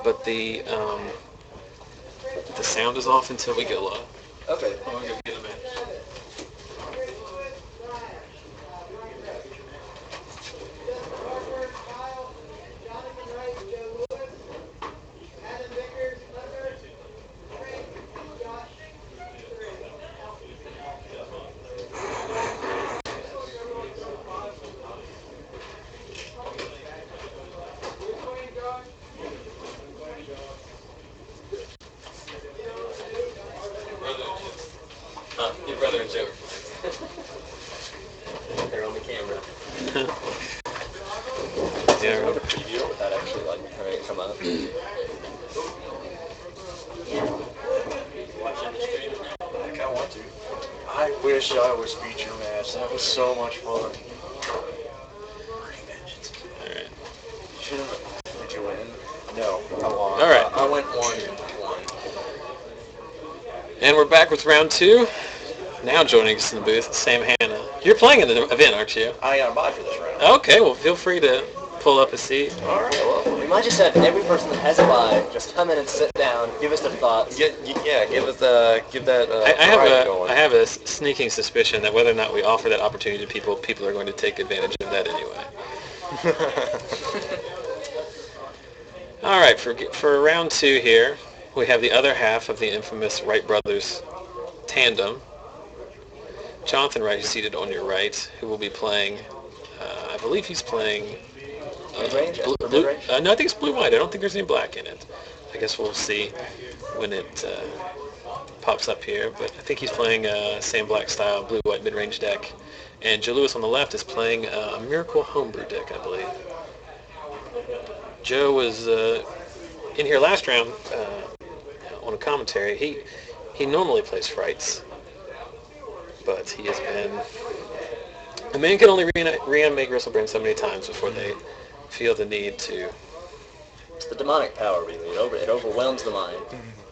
but the sound is off until we go live. Okay. I'm gonna go get him, man. Your brother and Joe. They're on the camera. Yeah. Another preview without actually having it come up. Watching the stream now. Heck, I want to. I wish I was feature match. That was so much fun. Alright. Did you win? No, I lost. Alright. I went 1-1. And we're back with round 2. Now joining us in the booth, Sam Hanna. You're playing in the event, aren't you? I got a buy for this round. Okay, well, feel free to pull up a seat. All right, well. We might just have every person that has a buy just come in and sit down, give us their thoughts. Give that. I have a sneaking suspicion that whether or not we offer that opportunity to people are going to take advantage of that anyway. All right, for round 2 here, we have the other half of the infamous Wright brothers tandem. Jonathan Wright is seated on your right, who will be playing, I believe he's playing... Midrange? No, I think it's blue-white. I don't think there's any black in it. I guess we'll see when it pops up here. But I think he's playing same black style, blue-white mid-range deck. And Joe Lewis on the left is playing a Miracle Homebrew deck, I believe. Joe was in here last round on a commentary. He normally plays Frights, but he has been... A man can only reanimate Gristlebrand so many times before they feel the need to... It's the demonic power, really. It overwhelms the mind,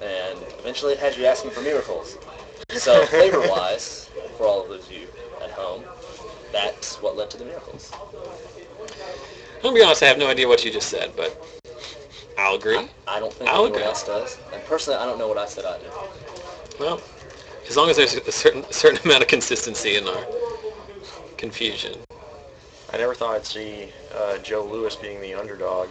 and eventually it has you asking for miracles. So, flavor-wise, for all of those of you at home, that's what led to the miracles. I'm going to be honest, I have no idea what you just said, but I'll agree. I don't think I'll anyone agree. else does. And personally, I don't know what I said either. Well, as long as there's a certain amount of consistency in our confusion. I never thought I'd see Joe Lewis being the underdog.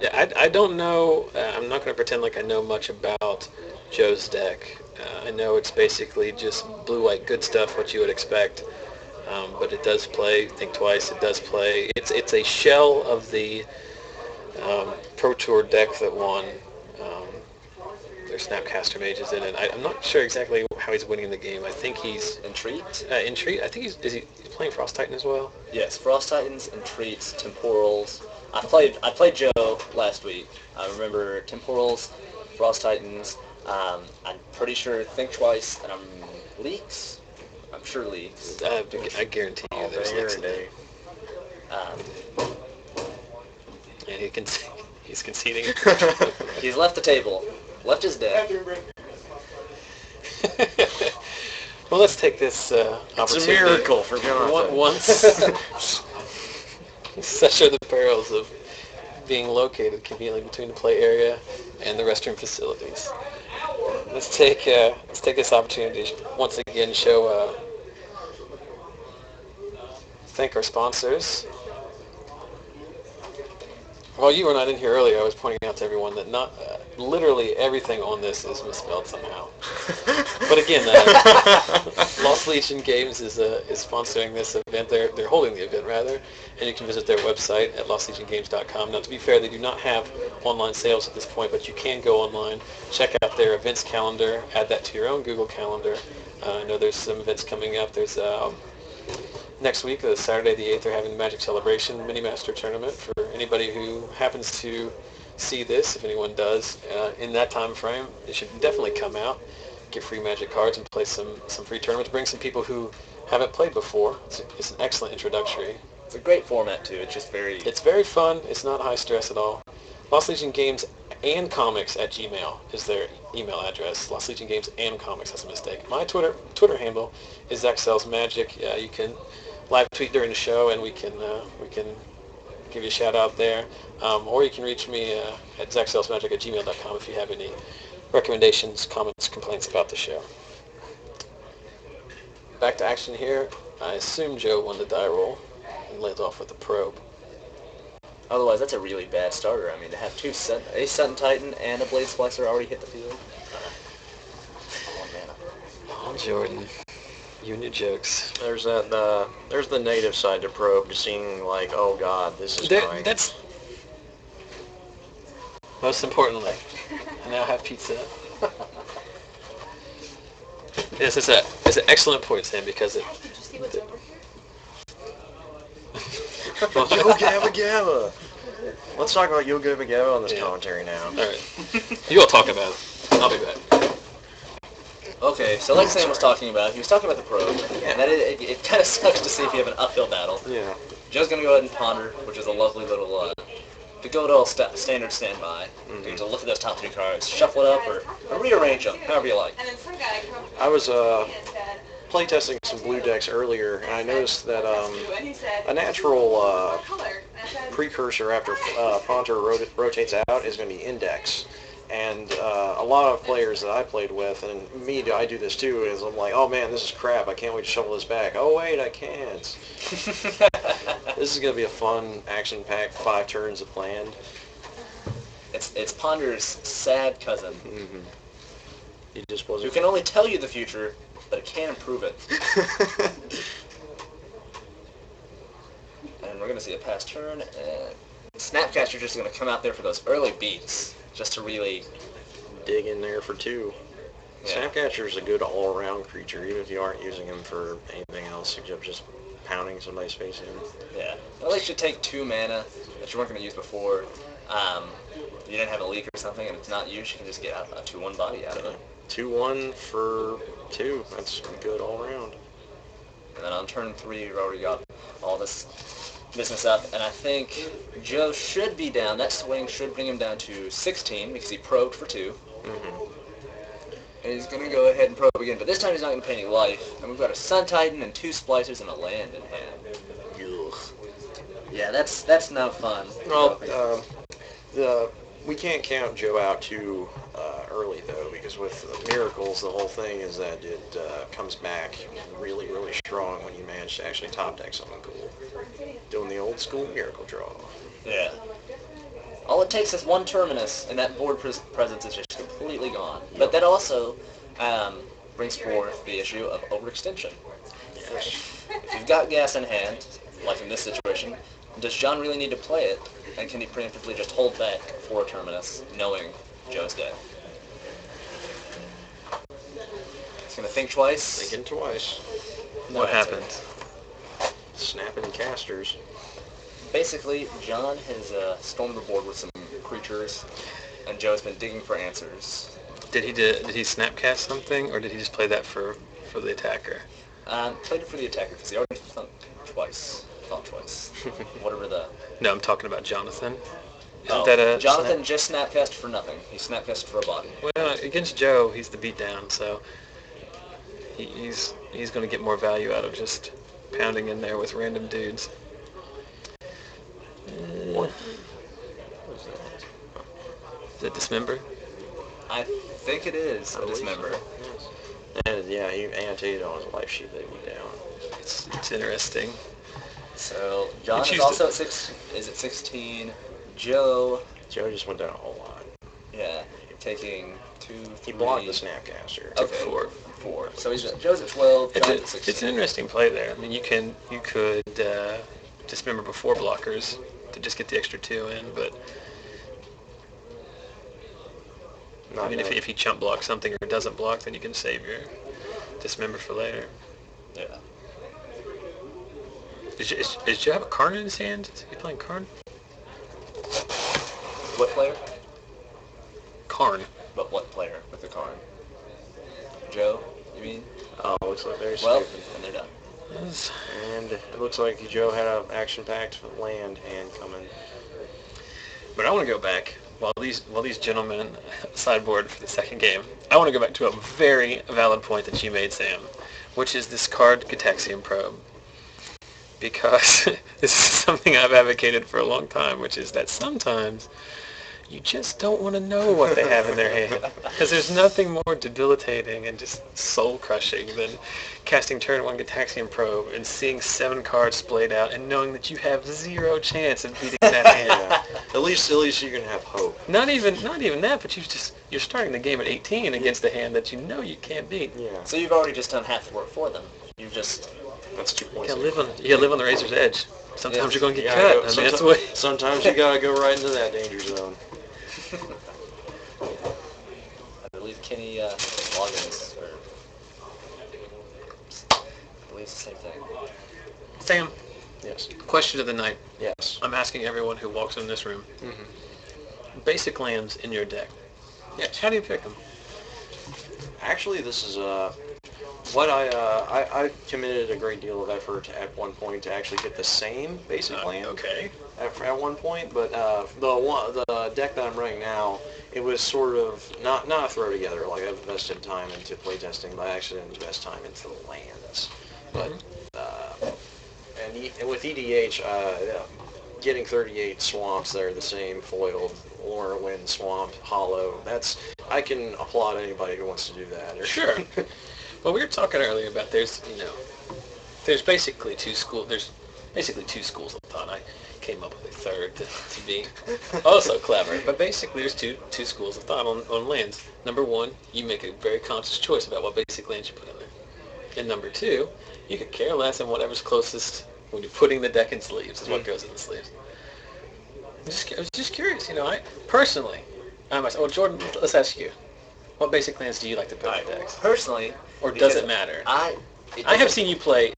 Yeah, I don't know. I'm not going to pretend like I know much about Joe's deck. I know it's basically just blue-white good stuff, what you would expect. But it does play, think twice, it does play. It's a shell of the Pro Tour deck that won. There's Snapcaster Mages in it. I'm not sure exactly how he's winning the game. I think he's... Entreat? Entreat? I think he's playing Frost Titan as well? Yes, Frost Titans, Entreats, Temporals. I played Joe last week. I remember Temporals, Frost Titans. I'm pretty sure Think Twice, and Leaks. I'm sure Leaks. I guarantee you there's Leaks in there. And he's conceding. He's left the table. Left his deck. Well, let's take this opportunity. It's a miracle for Jonathan. Once such are the perils of being located conveniently between the play area and the restroom facilities. Let's take this opportunity to once again show thank our sponsors. While you were not in here earlier, I was pointing out to everyone that not literally everything on this is misspelled somehow. But again, Lost Legion Games is sponsoring this event. They're holding the event rather, and you can visit their website at lostlegiongames.com. Now, to be fair, they do not have online sales at this point, but you can go online, check out their events calendar, add that to your own Google Calendar. I know there's some events coming up. There's next week, Saturday the 8th, they're having the Magic Celebration Mini-Master Tournament for anybody who happens to see this. If anyone does, in that time frame, they should definitely come out, get free Magic cards, and play some free tournaments. Bring some people who haven't played before. It's an excellent introductory. It's a great format, too. It's very fun. It's not high stress at all. Lost Legion Games and Comics at Gmail is their email address. Lost Legion Games and Comics, that's a mistake. My Twitter handle is Zach Sells Magic. You can live tweet during the show, and we can give you a shout out there. Or you can reach me at zacksalesmagic@gmail.com if you have any recommendations, comments, complaints about the show. Back to action here. I assume Joe won the die roll and led off with the probe. Otherwise, that's a really bad starter. I mean, to have a Sutton Titan and a Blade Splicer already hit the field. One mana. Oh, Jordan. You and your jokes. There's there's the negative side to probe, to seeing like, oh god, this is going. That's most importantly. I now have pizza. Yes, it's an excellent point, Sam, because it. Did you see what's over here? Yo Gabba Gabba! Let's talk about Yo Gabba Gabba on this commentary now. Alright. You all talk about it. I'll be back. Okay, so like Sam was talking about, he was talking about the probe, and that it kind of sucks to see if you have an uphill battle. Yeah. Joe's going to go ahead and ponder, which is a lovely little, the good old standard standby. You can look at those top 3 cards, shuffle it up, or rearrange them, however you like. And then some guy comes I was and said, playtesting some blue decks earlier, and I noticed that and he said, a natural what color? And I said, precursor after Ponder rotates out is going to be Index. And a lot of players that I played with, and I do this too, is I'm like, oh man, this is crap, I can't wait to shuffle this back. Oh wait, I can't. This is going to be a fun, action-packed 5 turns of planned. It's Ponder's sad cousin, Mm-hmm. He just who wasn't. can only tell you the future, but it can't improve it. And we're going to see a pass turn, and Snapcaster's just going to come out there for those early beats, just to really Dig in there for 2. Yeah. Snapcatcher is a good all-around creature, even if you aren't using him for anything else except just pounding somebody's face in. Yeah, at least you take 2 mana that you weren't going to use before. You didn't have a leak or something, and it's not used, you can just get a 2/1 body out of it. 2/1 for 2. That's good all around. And then on turn 3, you've already got all this business up, and I think Joe should be down. That swing should bring him down to 16 because he probed for 2. Mm-hmm. And he's going to go ahead and probe again, but this time he's not going to pay any life. And we've got a Sun Titan and 2 Splicers and a land in hand. Ugh. Yeah, that's no fun. Well, we can't count Joe out too early, though, because with Miracles, the whole thing is that it comes back really, really strong when you manage to actually top deck something cool. Doing the old school Miracle draw. Yeah. All it takes is 1 Terminus, and that board presence is just completely gone. But that also brings forth the issue of overextension. If you've got gas in hand, like in this situation, does John really need to play it, and can he preemptively just hold back for a Terminus, knowing Joe's dead? He's going to think twice. Thinking twice. No What answer. happened? Snapping casters. Basically, John has stormed the board with some creatures, and Joe's been digging for answers. Did he snapcast something, or did he just play that for the attacker? Played it for the attacker, because he already thought twice. Whatever the... No, I'm talking about Jonathan. Isn't that a Jonathan just snapcast for nothing. He snapcast for a body. Well, against Joe, he's the beatdown, so he's going to get more value out of just pounding in there with random dudes. What? Is it Dismember? I think it is a dismember. Yes. And yeah, he annotated on his life sheet that he beat down. It's interesting. So John is choose also at 16. Joe, Joe just went down a whole lot. yeah, taking 2, 3. He blocked the Snapcaster. Okay, 4. 4. So Joe's at 12. John's at 16. It's an interesting play there. I mean, you could Dismember before blockers to just get the extra 2 in, but I mean, if he chump blocks something or doesn't block, then you can save your Dismember for later. Yeah. Does Joe have a Karn in his hand? Is he playing Karn? What player? Karn. But what player with the Karn? Joe, you mean? Oh, looks like they're Well, stupid. and they're done. And it looks like Joe had an action-packed land hand coming. But I want to go back while these gentlemen sideboard for the second game. I want to go back to a very valid point that you made, Sam, which is this card Gataxian Probe. because this is something I've advocated for a long time, which is that sometimes you just don't want to know what they have in their hand. Because there's nothing more debilitating and just soul-crushing than casting turn 1 Gataxian Probe and seeing 7 cards splayed out and knowing that you have 0 chance of beating that hand. Yeah. At least you can have hope. Not even that, but you're starting the game at 18 against a hand that you know you can't beat. Yeah. So you've already just done half the work for them. You've just... That's 2 points. You gotta live on the razor's edge. Sometimes you're gonna get Yeah, cut. I mean, that's the way. Sometimes you gotta go right into that danger zone. I believe Kenny Loggins, or I believe it's the same thing. Sam, Yes. question of the night. Yes. I'm asking everyone who walks in this room. Basic lands in your deck. Yes. How do you pick them? Actually, this is what I committed a great deal of effort at one point to actually get the same basic land. Okay. At one point, but the deck that I'm running now, it was sort of not a throw together. Like, I've invested time into playtesting, but I actually didn't invest time into the lands. But and with EDH, getting 38 swamps that are the same foiled, or wind swamp, hollow. I can applaud anybody who wants to do that. Sure. Well, we were talking earlier about there's basically two schools. There's basically 2 schools of thought. I came up with a third to be also clever. But basically, there's two schools of thought on lands. Number 1, you make a very conscious choice about what basic lands you put in there. And number 2, you could care less and whatever's closest when you're putting the deck in sleeves is what goes in the sleeves. I was just curious, I personally, well, Jordan, let's ask you. What basic lands do you like to put in decks? Personally... Or does it matter? I have seen you play,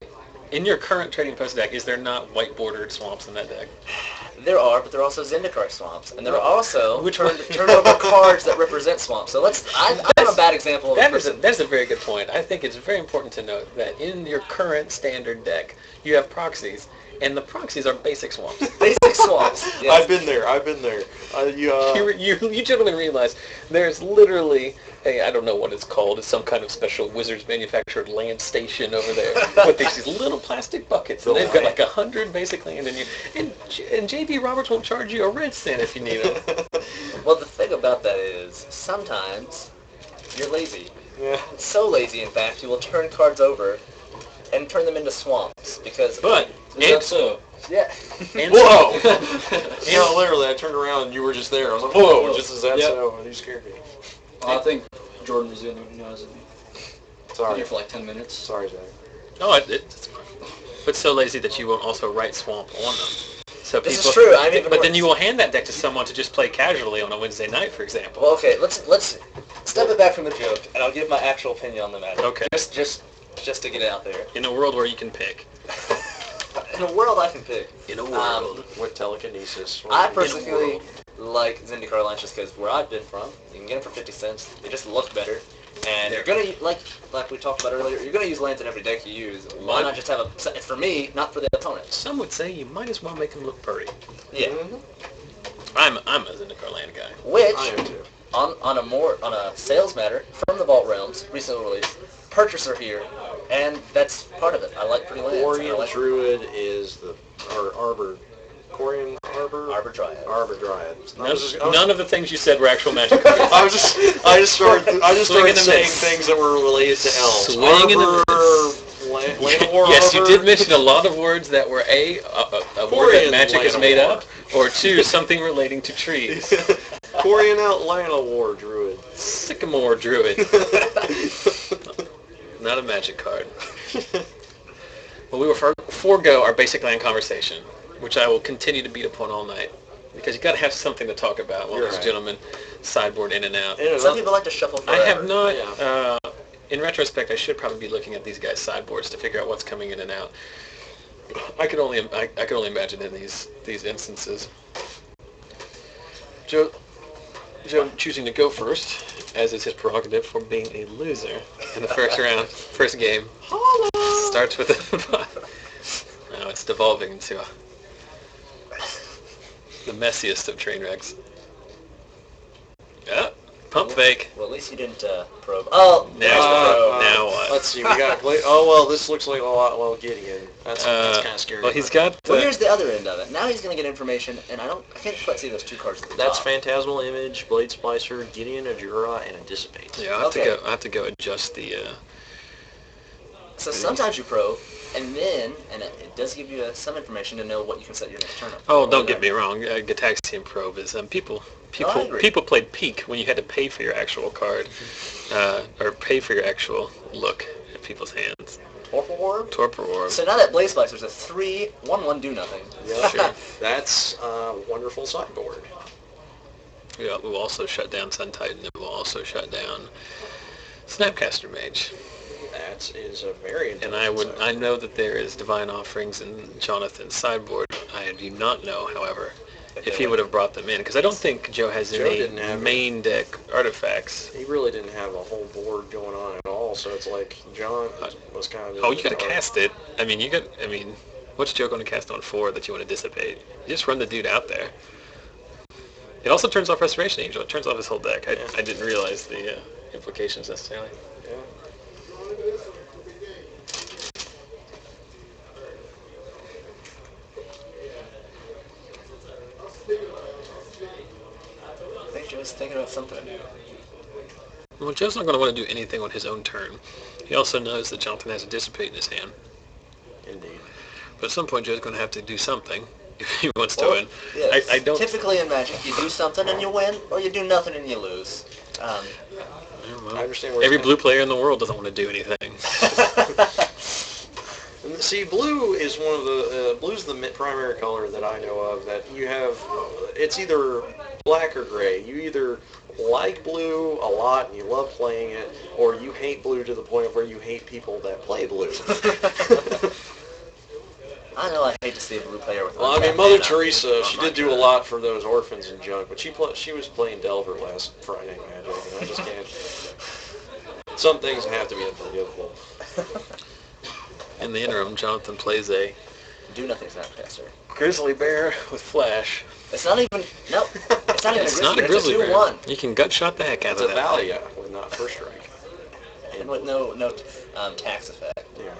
in your current Trading Post deck, is there not white-bordered swamps in that deck? There are, but there are also Zendikar swamps, and there are also turn-over cards that represent swamps. So I'm a bad example of That's a very good point. I think it's very important to note that in your current standard deck, you have proxies, and the proxies are basic swamps. Basic swamps. Yes. I've been there. You gentlemen realize there's literally I don't know what it's called. It's some kind of special Wizards manufactured land station over there with these little plastic buckets, and they've got like 100 basic land in you. And J.B. Roberts won't charge you a red cent if you need them. Well, the thing about that is sometimes you're lazy. Yeah. So lazy, in fact, you will turn cards over and turn them into swamps because. But and so. Yeah. And whoa! Literally, I turned around and you were just there. I was like, whoa! Just as that so, you scared me. I think Jordan was the only one who knows it. Sorry. Been here for like 10 minutes. Sorry, Zach. No, it's fine. But so lazy that you won't also write swamp on them. So this is true. But then you will hand that deck to someone to just play casually on a Wednesday night, for example. Well, okay. Let's step it back from the joke, and I'll give my actual opinion on the matter. Okay. Just to get it out there. In a world where you can pick. In a world I can pick. In a world. With telekinesis. I personally like Zendikar lands just because where I've been from, you can get them for 50 cents. They just look better. And you're going to, like we talked about earlier, you're going to use lands in every deck you use. Why not just have it's for me, not for the opponent. Some would say you might as well make them look pretty. Yeah. Mm-hmm. I'm a Zendikar land guy. Which, I am too. on a sales matter, from the Vault Realms, recently released, purchaser here, and that's part of it. I like pretty lands. Corian Druid is Corian Arbor? Arbor Dryad. Arbor Dryad. None of the things you said were actual magic cards. I just started saying miss. things that were related to elves. Swing in the Arbor, yes, you did mention a lot of words that were a word that magic is made up, or 2, something relating to trees. Corian Llanowar Druid. Sycamore Druid. Not a magic card. Well, we will forego our basic land conversation, which I will continue to beat upon all night, because you got to have something to talk about while these gentlemen sideboard in and out. Some people like to shuffle forever. I have not. Yeah. In retrospect, I should probably be looking at these guys' sideboards to figure out what's coming in and out. I could only imagine in these instances. Joe choosing to go first, as is his prerogative for being a loser in the first round, first game. Starts with a... Now it's devolving into the messiest of train wrecks. Yeah. Pump fake. Well, at least you didn't probe. Oh, Now what? Let's see. We got. Oh well, this looks like a lot. Well, Gideon. That's kind of scary. Well, he's got. Well, here's the other end of it. Now he's going to get information, and I can't quite see those two cards at the That's top. Phantasmal Image, Blade Splicer, Gideon, a Jura, and a Dissipate. Yeah, I have to go adjust the. So sometimes you probe, and it does give you some information to know what you can set your next turn up. Oh, don't get me wrong. Gataxian Probe is people played Peak when you had to pay for your actual card, or pay for your actual look at people's hands. Torpor Orb. So now that Blaze Splicer's a 3/1/1 do nothing. Yeah, sure. That's a wonderful sideboard. Yeah, we will also shut down Sun Titan, and we'll also shut down Snapcaster Mage. That is a very And I know that there is Divine Offerings in Jonathan's sideboard. I do not know, however, if he would have brought them in, because I don't think Joe has any main deck artifacts. He really didn't have a whole board going on at all, so it's like John was kind of... Oh, you got to cast it. What's Joe going to cast on 4 that you want to dissipate? You just run the dude out there. It also turns off Restoration Angel. It turns off his whole deck. I didn't realize the implications necessarily. Yeah. I think Joe's thinking about something. Well, Joe's not going to want to do anything on his own turn. He also knows that Jonathan has a Dissipate in his hand. Indeed. But at some point, Joe's going to have to do something if he wants to win. Yes. I don't... Typically in Magic, you do something and you win, or you do nothing and you lose. Well, I understand where every blue player in the world doesn't want to do anything. See, blue is one of the blue's the primary color that I know of that you have. It's either black or gray. You either like blue a lot and you love playing it, or you hate blue to the point where you hate people that play blue. I know I hate to see a blue player with. Well, I mean, Mother Teresa, she did do a lot for those orphans and junk, but she was playing Delver last Friday Magic, and I just can't. Some things have to be unforgivable. In the interim, Jonathan plays a Do nothing Snapcaster. grizzly bear with flash. It's not even. No. It's not even It's a grizzly not a bear. grizzly It's a bear. 2/1. You can gut shot the heck out It's of a that. Valia with not first strike. And with no tax effect. Yeah.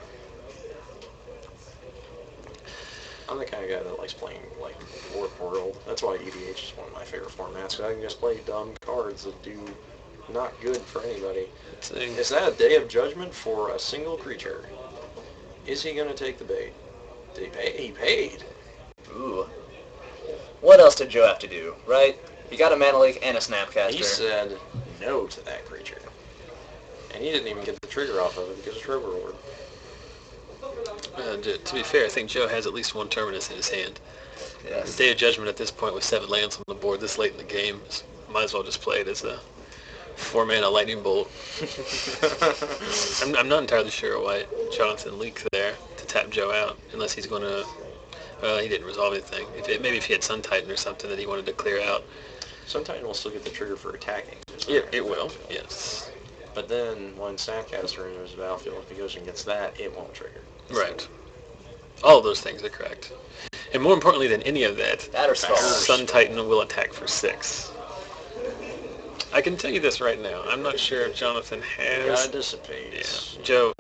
I'm the kind of guy that likes playing like Warp World. That's why EDH is one of my favorite formats, because I can just play dumb cards that do not good for anybody. Is that a Day of Judgment for a single creature? Is he going to take the bait? Did he pay? He paid. Ooh. What else did Joe have to do, right? He got a Mana Leak and a Snapcaster. He said no to that creature. And he didn't even get the trigger off of it because it's River Orb. To be fair, I think Joe has at least one Terminus in his hand. Yes. Day of Judgment at this point with 7 lands on the board this late in the game. Might as well just play it as a 4-mana Lightning Bolt. I'm not entirely sure why Jonathan leaked there to tap Joe out, unless he's going to... Well, he didn't resolve anything. Maybe if he had Sun Titan or something that he wanted to clear out. Sun Titan will still get the trigger for attacking. It will, yes. But then when Snapcaster enters the battlefield, if he goes and gets that, it won't trigger. Right. All of those things are correct. And more importantly than any of that, Sun Titan will attack for 6. I can tell you this right now. I'm not sure if Jonathan has... Gotta dissipate. Yeah. Joe,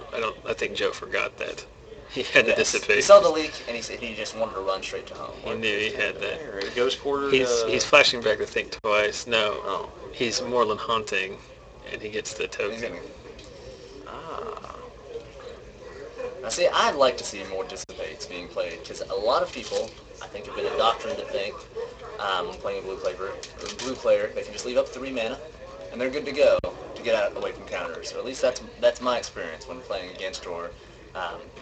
I think Joe forgot that. He had to dissipate. He saw the leak, and he said he just wanted to run straight to home. He knew he had that. Right. Ghost Quarter. He's flashing back to think twice. No. Oh. He's Moreland Haunting, and he gets the token. Now see, I'd like to see more dissipates being played, because a lot of people, I think, have been indoctrined to think, playing a blue player, they can just leave up 3 mana, and they're good to go to get out away from counters. Or at least that's my experience when playing against or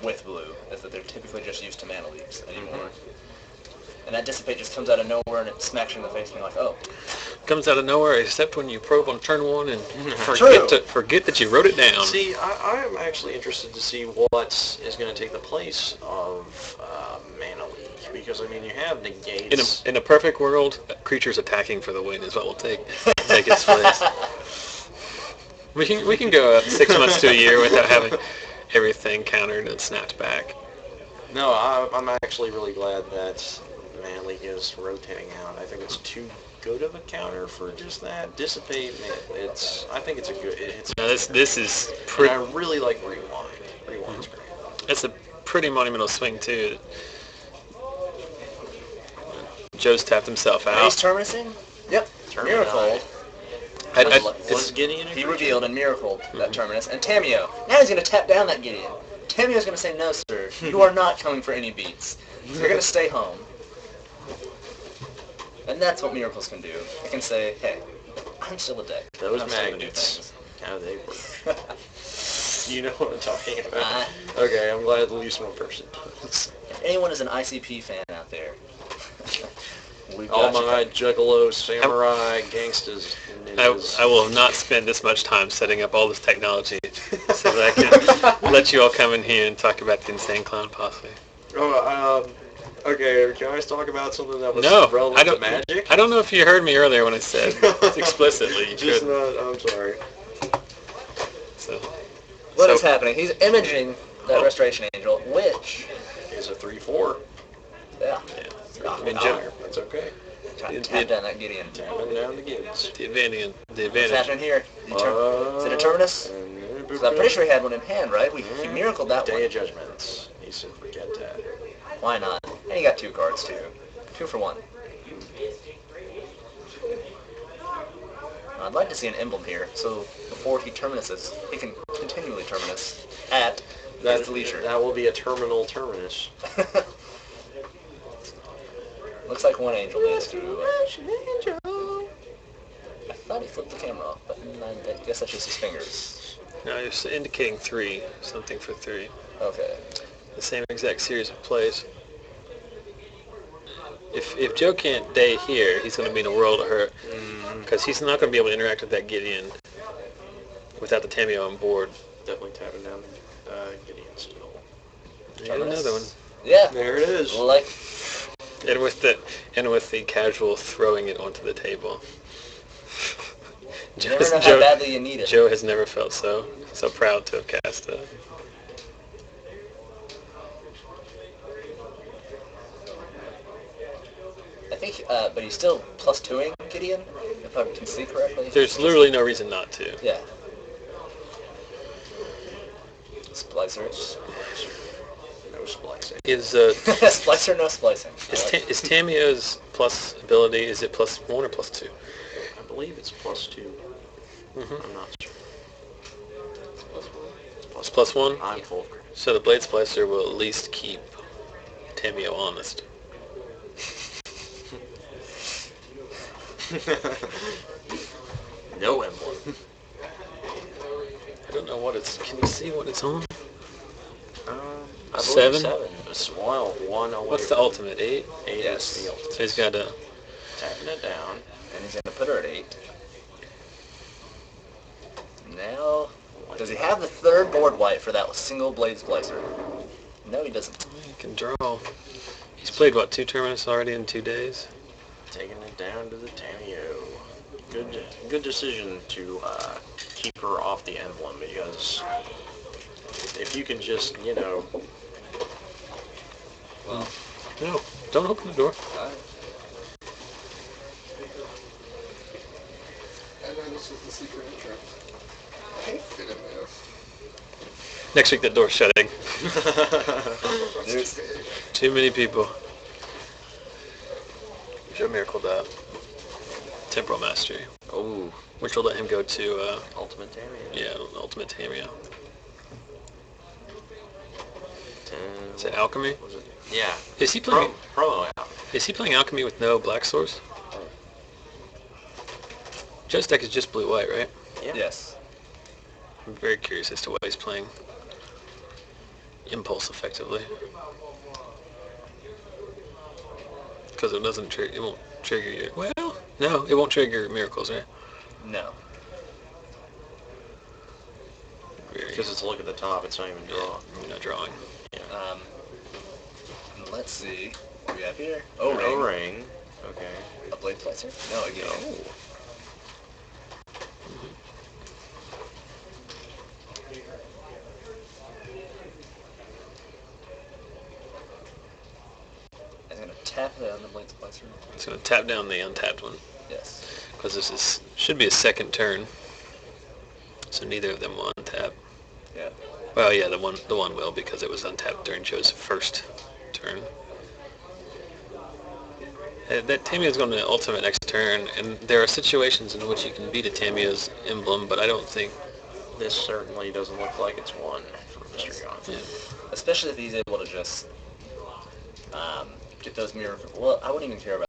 with blue, is that they're typically just used to mana leaks anymore. Mm-hmm. And that dissipate just comes out of nowhere and it smacks you in the face and you're like, oh. Comes out of nowhere, except when you probe on turn 1 and forget that you wrote it down. See, I'm actually interested to see what is going to take the place of Mana Leak, because I mean you have negates. In a perfect world, creatures attacking for the win is what will take its place. We can go 6 months to a year without having everything countered and snapped back. No, I'm actually really glad that Mana Leak is rotating out. I think it's too good of a counter for just that. Dissipate, man, I think it's a good. Now this is And pretty. I really like Rewind. Rewind's great. It's a pretty monumental swing too. Joe's tapped himself out. He's terminusing? Yep. Miracle. Was Gideon? He revealed and miracled that terminus. And Tameo. Now he's going to tap down that Gideon. Tameo's going to say, no, sir. You are not coming for any beats. You're going to stay home. And that's what miracles can do. It can say, hey, I'm still a deck. Those I'm still gonna do magnets. things. How they work. You know what I'm talking about. Okay, I'm glad at least one person does. If anyone is an ICP fan out there, we've All got you my covered. juggalos, samurai, gangstas, ninjas. I will not spend this much time setting up all this technology so that I can let you all come in here and talk about the Insane Clown Posse. Okay, can I talk about something that was No, relevant I don't. to Magic? I don't know if you heard me earlier when I said explicitly. You Just couldn't. not, I'm sorry. So, What is happening? He's imaging that Restoration Angel, which, It's a 3-4. yeah, I mean, Joe- that's okay. tap down that Gideon. Tapping down the gids. the advantage. The What's advantage. happening here? Is it a terminus? 'Cause I'm pretty sure he had one in hand, right? He miracled that Day one. of Judgments. He said, forget that. Why not? And he got 2 cards, too. 2 for 1. I'd like to see an emblem here, so before he terminuses, he can continually terminus at his leisure. That will be a terminal terminus. Looks like one angel needs to... I thought he flipped the camera off, but I guess that's just his fingers. Now you're indicating 3, something for 3. Okay. The same exact series of plays. If Joe can't day here, he's going to be in a world of hurt because he's not going to be able to interact with that Gideon without the Tameo on board. Definitely tapping down Gideon still. And another one. Yeah. There it is. Like, And with the casual throwing it onto the table. you never know how badly you need it. Joe has never felt so proud to have cast that. I think, but he's still +2ing Gideon, if I can see correctly. There's literally no reason not to. Yeah. Splicer. No splicing. Is Splicer, no splicing. is Tameo's plus ability? Is it +1 or +2? I believe it's +2. I'm not sure. It's +1. I'm full of credit. So the Blade Splicer will at least keep Tameo honest. No emblem. I don't know what it's. Can you see what it's on? I believe 7? 7. Well, 1 away. What's the ultimate? 8. 8 Yes. is the ultimate. So he's got a. Tapping it down. And he's going to put her at 8. Now, does he have the 3rd board wipe for that single Blade Splicer? No, he doesn't. He can draw. He's played what 2 tournaments already in 2 days. Taking it down to the Tameo. Good decision to keep her off the emblem, because if you can just, Well, No, don't open the door. And then this is the secret entrance. I hate fit in there. Next week the door's shutting. It's too big. Too many people. Joe Miracle that. Temporal Mastery, Oh, which will let him go to ultimate Tameo. Ultimate Tameo. 10, Is it Alchemy? was it? Yeah. Is he playing? Promo out. Is he playing Alchemy with no black source? Joe's deck is just blue-white, right? Yeah. yes. I'm very curious as to why he's playing Impulse effectively. Because it doesn't trigger. It won't trigger your. Well, no, it won't trigger miracles, right? No. Because it's a look at the top, it's not even draw. You're not drawing. Um, let's see what we have here. Oh, O-ring. ring. Okay. A Blade Splicer? No, again. Oh. I'm going to tap it on the Blade Splicer. It's going to tap down the untapped one. Yes. because should be a second turn. So neither of them will untap. Yeah. Well, yeah, the one will because it was untapped during Joe's first turn. That Tamiya is going to ultimate next turn, and there are situations in which you can beat a Tamiya's emblem, but I don't think... This certainly doesn't look like it's one for Mr. Young. Yeah. Especially if he's able to just get those mirror... Well, I wouldn't even care about